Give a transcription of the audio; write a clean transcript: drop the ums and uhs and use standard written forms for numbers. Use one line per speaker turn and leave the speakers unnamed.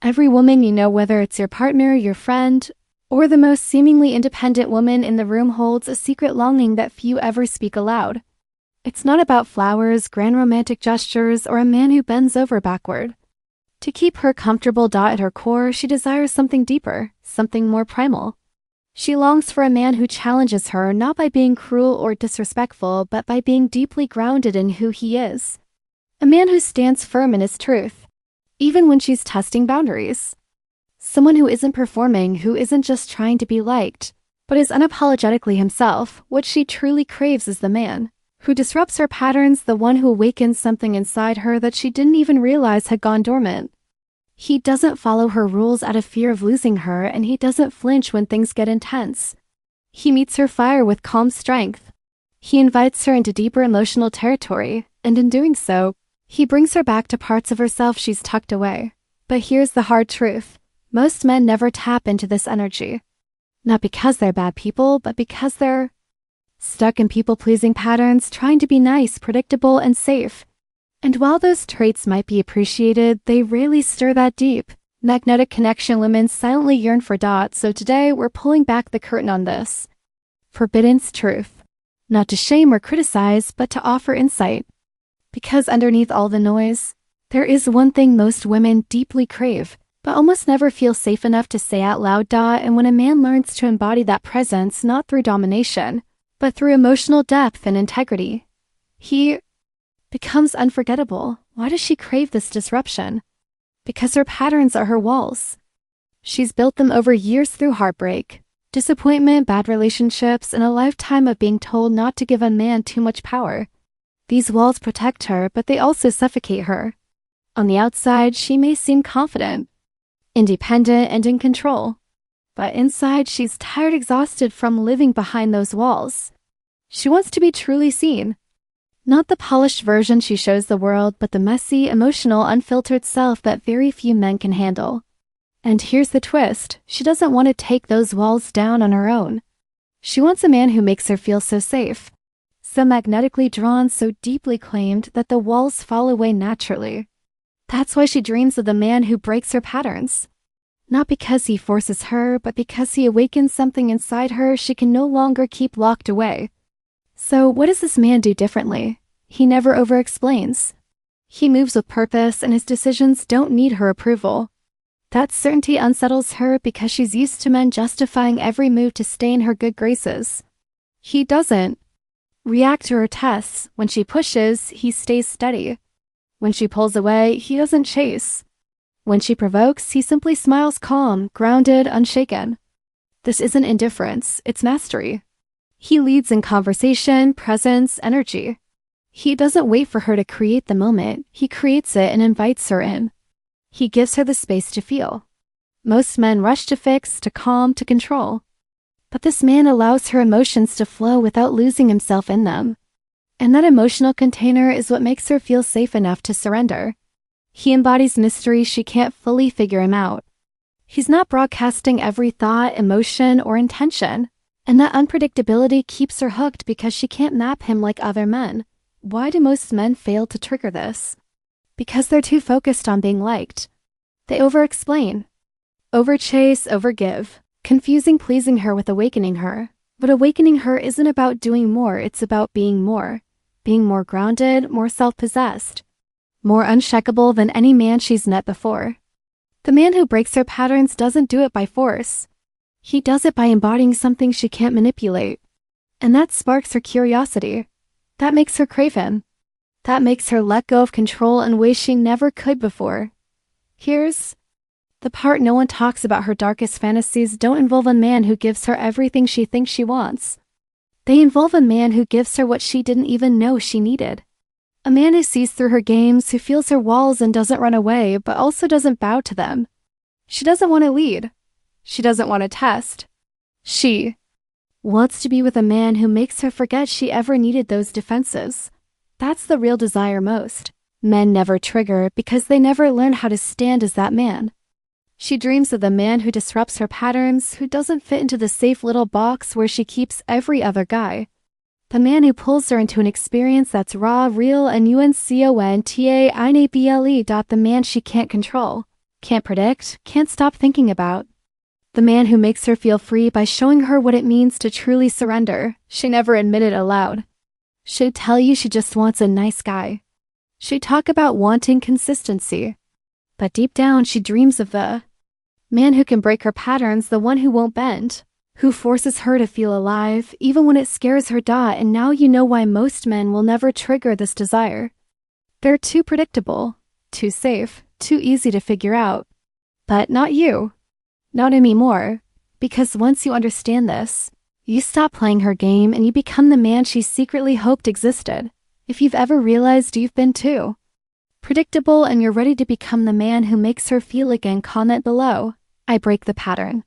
Every woman you know, whether it's your partner, your friend, or the most seemingly independent woman in the room, holds a secret longing that few ever speak aloud. It's not about flowers, grand romantic gestures, or a man who bends over backward. To keep her comfortable. At her core, she desires something deeper, something more primal. She longs for a man who challenges her, not by being cruel or disrespectful, but by being deeply grounded in who he is. A man who stands firm in his truth, even when she's testing boundaries. Someone who isn't performing, who isn't just trying to be liked, but is unapologetically himself. What she truly craves is the man who disrupts her patterns, the one who awakens something inside her that she didn't even realize had gone dormant. He doesn't follow her rules out of fear of losing her, and he doesn't flinch when things get intense. He meets her fire with calm strength. He invites her into deeper emotional territory, and in doing so, he brings her back to parts of herself she's tucked away. But here's the hard truth. Most men never tap into this energy. Not because they're bad people, but because they're stuck in people-pleasing patterns, trying to be nice, predictable, and safe. And while those traits might be appreciated, they rarely stir that deep, magnetic connection women silently yearn for. So today, we're pulling back the curtain on this forbidden truth. Not to shame or criticize, but to offer insight. Because underneath all the noise, there is one thing most women deeply crave, but almost never feel safe enough to say out loud. And when a man learns to embody that presence, not through domination, but through emotional depth and integrity, he becomes unforgettable. Why does she crave this disruption? Because her patterns are her walls. She's built them over years through heartbreak, disappointment, bad relationships, and a lifetime of being told not to give a man too much power. These walls protect her, but they also suffocate her. On the outside, she may seem confident, independent, and in control. But inside, she's tired, exhausted from living behind those walls. She wants to be truly seen. Not the polished version she shows the world, but the messy, emotional, unfiltered self that very few men can handle. And here's the twist. She doesn't want to take those walls down on her own. She wants a man who makes her feel so safe, so magnetically drawn, so deeply claimed that the walls fall away naturally. That's why she dreams of the man who breaks her patterns. Not because he forces her, but because he awakens something inside her she can no longer keep locked away. So what does this man do differently? He never over-explains. He moves with purpose, and his decisions don't need her approval. That certainty unsettles her because she's used to men justifying every move to stay in her good graces. He doesn't react to her tests. When she pushes, he stays steady. When she pulls away, he doesn't chase. When she provokes, he simply smiles, calm, grounded, unshaken. This isn't indifference, it's mastery. He leads in conversation, presence, energy. He doesn't wait for her to create the moment, he creates it and invites her in. He gives her the space to feel. Most men rush to fix, to calm, to control. But this man allows her emotions to flow without losing himself in them. And that emotional container is what makes her feel safe enough to surrender. He embodies mystery she can't fully figure him out. He's not broadcasting every thought, emotion, or intention. And that unpredictability keeps her hooked because she can't map him like other men. Why do most men fail to trigger this? Because they're too focused on being liked. They over-explain, over-chase, over-give, confusing pleasing her with awakening her. But awakening her isn't about doing more, it's about being more. Being more grounded, more self-possessed, more unshakable than any man she's met before. The man who breaks her patterns doesn't do it by force. He does it by embodying something she can't manipulate. And that sparks her curiosity. That makes her crave him. That makes her let go of control in ways she never could before. Here's the part no one talks about. Her darkest fantasies don't involve a man who gives her everything she thinks she wants. They involve a man who gives her what she didn't even know she needed. A man who sees through her games, who feels her walls and doesn't run away, but also doesn't bow to them. She doesn't want to lead. She doesn't want to test. She wants to be with a man who makes her forget she ever needed those defenses. That's the real desire most men never trigger because they never learn how to stand as that man. She dreams of the man who disrupts her patterns, who doesn't fit into the safe little box where she keeps every other guy. The man who pulls her into an experience that's raw, real, and uncontainable. The man she can't control. Can't predict, can't stop thinking about. The man who makes her feel free by showing her what it means to truly surrender. She never admitted aloud. She'd tell you she just wants a nice guy. She'd talk about wanting consistency. But deep down she dreams of the man who can break her patterns, the one who won't bend, who forces her to feel alive, even when it scares her. And now you know why most men will never trigger this desire. They're too predictable, too safe, too easy to figure out. But not you. Not anymore. Because once you understand this, you stop playing her game and you become the man she secretly hoped existed. If you've ever realized you've been too predictable and you're ready to become the man who makes her feel again, comment below. I break the pattern.